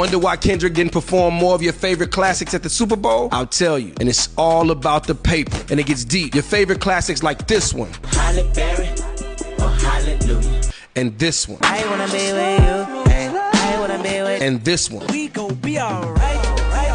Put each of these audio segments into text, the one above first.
Wonder why Kendrick didn't perform more of your favorite classics at the Super Bowl? I'll tell you. And it's all about the paper. And it gets deep. Your favorite classics like this one. Halle Berry or Hallelujah. And this one. I wanna be with you. And I wanna be with. And this one. We gon' be alright.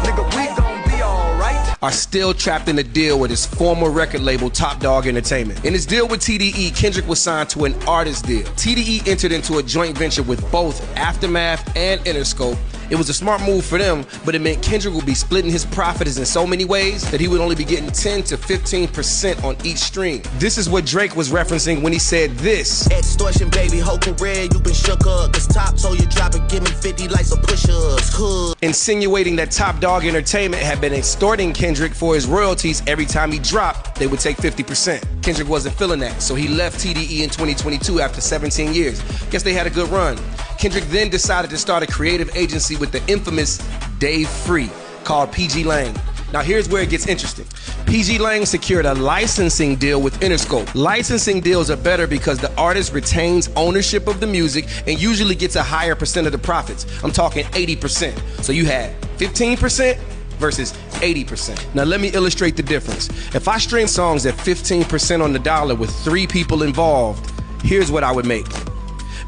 Nigga, we gon' be alright. Are still trapped in a deal with his former record label, Top Dog Entertainment. In his deal with TDE, Kendrick was signed to an artist deal. TDE entered into a joint venture with both Aftermath and Interscope. It was a smart move for them, but it meant Kendrick would be splitting his profits in so many ways that he would only be getting 10 to 15% on each stream. This is what Drake was referencing when he said this. Extortion, baby, whole career, you been shook up. Cause Top told you drop and give me 50 likes of push-ups. Insinuating that Top Dog Entertainment had been extorting Kendrick for his royalties every time he dropped, they would take 50%. Kendrick wasn't feeling that, so he left TDE in 2022 after 17 years. Guess they had a good run. Kendrick then decided to start a creative agency with the infamous Dave Free called PG Lang. Now here's where it gets interesting. PG Lang secured a licensing deal with Interscope. Licensing deals are better because the artist retains ownership of the music and usually gets a higher percent of the profits. I'm talking 80%. So you had 15% versus 80%. Now let me illustrate the difference. If I stream songs at 15% on the dollar with 3 people involved, here's what I would make.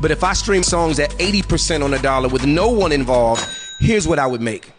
But if I stream songs at 80% on the dollar with no one involved, here's what I would make.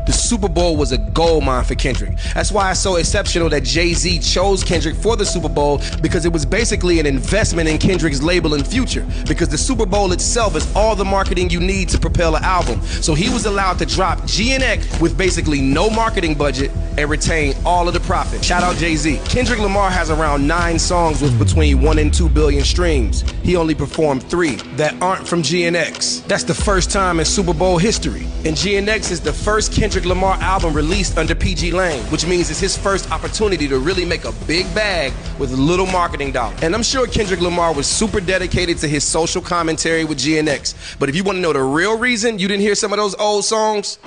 The Super Bowl was a gold mine for Kendrick. That's why it's so exceptional that Jay-Z chose Kendrick for the Super Bowl, because it was basically an investment in Kendrick's label and future, because the Super Bowl itself is all the marketing you need to propel an album. So he was allowed to drop GNX with basically no marketing budget and retain all of the profit. Shout out Jay-Z. Kendrick Lamar has around 9 songs with between 1 and 2 billion streams. He only performed 3 that aren't from GNX. That's the first time in Super Bowl history. And GNX is the first Kendrick Lamar album released under PG Lang, which means it's his first opportunity to really make a big bag with little marketing dollars. And I'm sure Kendrick Lamar was super dedicated to his social commentary with GNX. But if you want to know the real reason you didn't hear some of those old songs,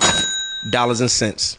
dollars and cents.